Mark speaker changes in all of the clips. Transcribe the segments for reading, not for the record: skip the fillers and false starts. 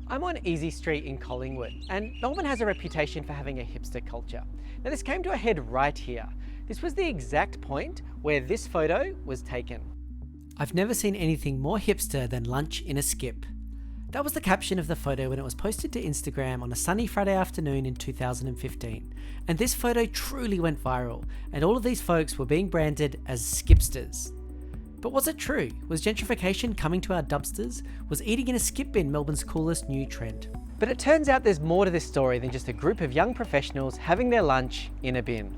Speaker 1: I'm on Easy Street in Collingwood, and Melbourne has a reputation for having a hipster culture. Now this came to a head right here. This was the exact point where this photo was taken. I've never seen anything more hipster than lunch in a skip. That was the caption of the photo when it was posted to Instagram on a sunny Friday afternoon in 2015. And this photo truly went viral, and all of these folks were being branded as skipsters. But was it true? Was gentrification coming to our dumpsters? Was eating in a skip bin Melbourne's coolest new trend? But it turns out there's more to this story than just a group of young professionals having their lunch in a bin.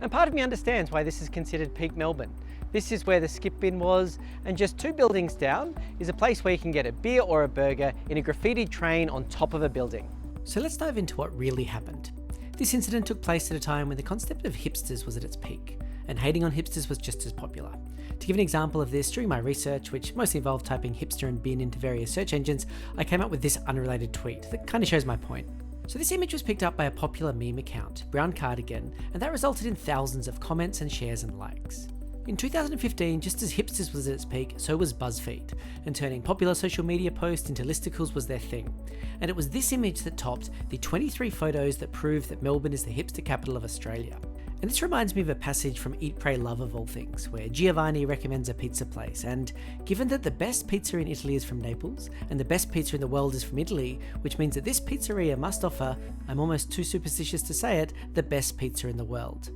Speaker 1: And part of me understands why this is considered peak Melbourne. This is where the skip bin was, and just 2 buildings down is a place where you can get a beer or a burger in a graffitied train on top of a building. So let's dive into what really happened. This incident took place at a time when the concept of hipsters was at its peak, and hating on hipsters was just as popular. To give an example of this, during my research, which mostly involved typing hipster and bin into various search engines, I came up with this unrelated tweet that kind of shows my point. So this image was picked up by a popular meme account, Brown Cardigan, and that resulted in thousands of comments and shares and likes. In 2015, just as hipsters was at its peak, so was BuzzFeed, and turning popular social media posts into listicles was their thing. And it was this image that topped the 23 photos that prove that Melbourne is the hipster capital of Australia. And this reminds me of a passage from Eat, Pray, Love of all things, where Giovanni recommends a pizza place, and given that the best pizza in Italy is from Naples, and the best pizza in the world is from Italy, which means that this pizzeria must offer, I'm almost too superstitious to say it, the best pizza in the world.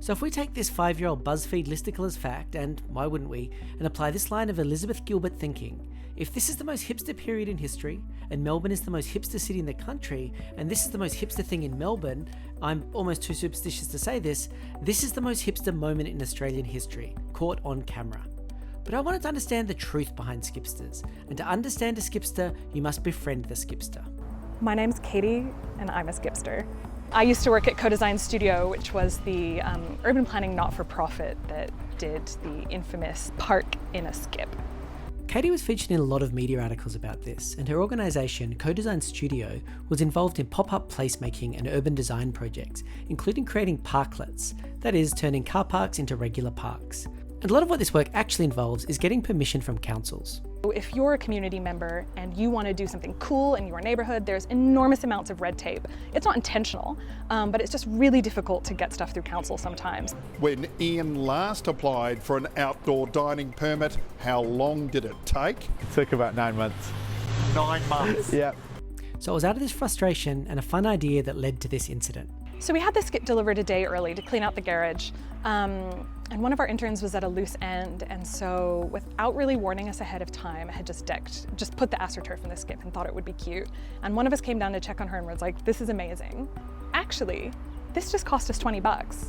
Speaker 1: So if we take this 5-year-old BuzzFeed listicle as fact, and why wouldn't we, and apply this line of Elizabeth Gilbert thinking, if this is the most hipster period in history, and Melbourne is the most hipster city in the country, and this is the most hipster thing in Melbourne, I'm almost too superstitious to say this is the most hipster moment in Australian history, caught on camera. But I wanted to understand the truth behind skipsters, and to understand a skipster, you must befriend the skipster.
Speaker 2: My name's Katie, and I'm a skipster. I used to work at Co-Design Studio, which was the urban planning not-for-profit that did the infamous park in a skip.
Speaker 1: Katie was featured in a lot of media articles about this, and her organisation, Co-Design Studio, was involved in pop-up placemaking and urban design projects, including creating parklets, that is, turning car parks into regular parks. And a lot of what this work actually involves is getting permission from councils.
Speaker 2: If you're a community member and you want to do something cool in your neighbourhood, there's enormous amounts of red tape. It's not intentional, but it's just really difficult to get stuff through council sometimes.
Speaker 3: When Ian last applied for an outdoor dining permit, how long did it take?
Speaker 4: It took about 9 months.
Speaker 3: 9 months?
Speaker 4: Yeah.
Speaker 1: So it was out of this frustration and a fun idea that led to this incident.
Speaker 2: So we had the skip delivered a day early to clean out the garage. And one of our interns was at a loose end, and so without really warning us ahead of time, had just put the AstroTurf in the skip and thought it would be cute. And one of us came down to check on her and was like, this is amazing. Actually, this just cost us $20.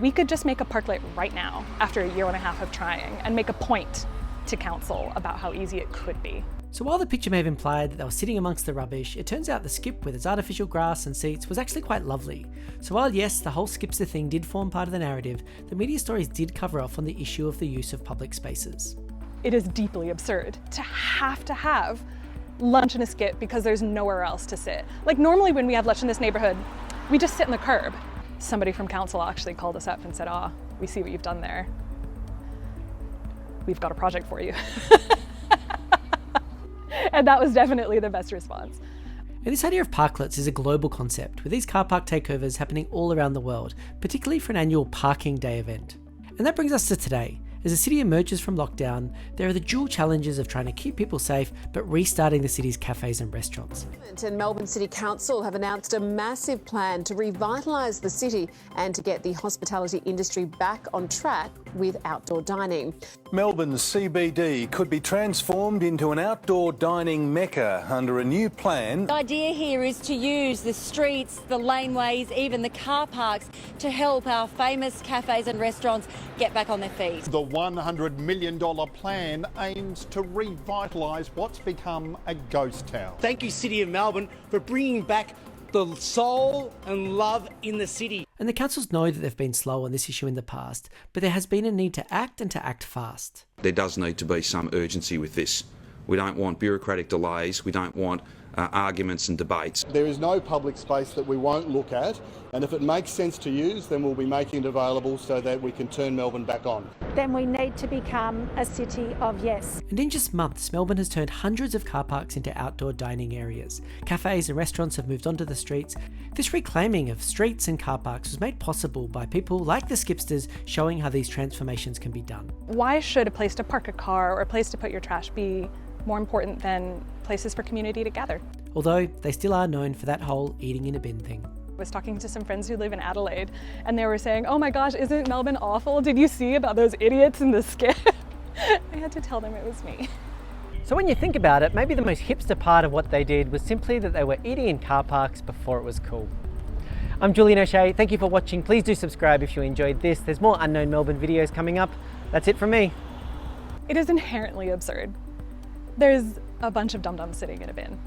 Speaker 2: We could just make a parklet right now, after a 1.5 years of trying, and make a point to council about how easy it could be.
Speaker 1: So while the picture may have implied that they were sitting amongst the rubbish, it turns out the skip with its artificial grass and seats was actually quite lovely. So while yes, the whole skipster thing did form part of the narrative, the media stories did cover off on the issue of the use of public spaces.
Speaker 2: It is deeply absurd to have lunch in a skip because there's nowhere else to sit. Like normally when we have lunch in this neighborhood, we just sit on the curb. Somebody from council actually called us up and said, we see what you've done there. We've got a project for you. And that was definitely the best response.
Speaker 1: And this idea of parklets is a global concept, with these car park takeovers happening all around the world, particularly for an annual Parking Day event. And that brings us to today. As the city emerges from lockdown, there are the dual challenges of trying to keep people safe, but restarting the city's cafes and restaurants.
Speaker 5: And Melbourne City Council have announced a massive plan to revitalise the city and to get the hospitality industry back on track with outdoor dining.
Speaker 6: Melbourne's CBD could be transformed into an outdoor dining mecca under a new plan.
Speaker 7: The idea here is to use the streets, the laneways, even the car parks to help our famous cafes and restaurants get back on their feet.
Speaker 3: The $100 million plan aims to revitalise what's become a ghost town.
Speaker 8: Thank you, City of Melbourne, for bringing back the soul and love in the city.
Speaker 1: And the councils know that they've been slow on this issue in the past, but there has been a need to act and to act fast.
Speaker 9: There does need to be some urgency with this. We don't want bureaucratic delays. We don't want
Speaker 4: arguments and debates.
Speaker 9: There is no public space that we won't look at, and if it makes sense to use, then we'll be making it available so that we can turn Melbourne back on.
Speaker 10: Then we need to become a city of yes.
Speaker 1: And in just months, Melbourne has turned hundreds of car parks into outdoor dining areas. Cafes and restaurants have moved onto the streets. This reclaiming of streets and car parks was made possible by people like the Skipsters showing how these transformations can be done.
Speaker 2: Why should a place to park a car or a place to put your trash be more important than places for community to gather?
Speaker 1: Although they still are known for that whole eating in a bin thing.
Speaker 2: I was talking to some friends who live in Adelaide and they were saying, oh my gosh, isn't Melbourne awful? Did you see about those idiots in the skip? I had to tell them it was me.
Speaker 1: So when you think about it, maybe the most hipster part of what they did was simply that they were eating in car parks before it was cool. I'm Julian O'Shea, thank you for watching. Please do subscribe if you enjoyed this. There's more Unknown Melbourne videos coming up. That's it from me.
Speaker 2: It is inherently absurd. There's a bunch of dum-dums sitting in a bin.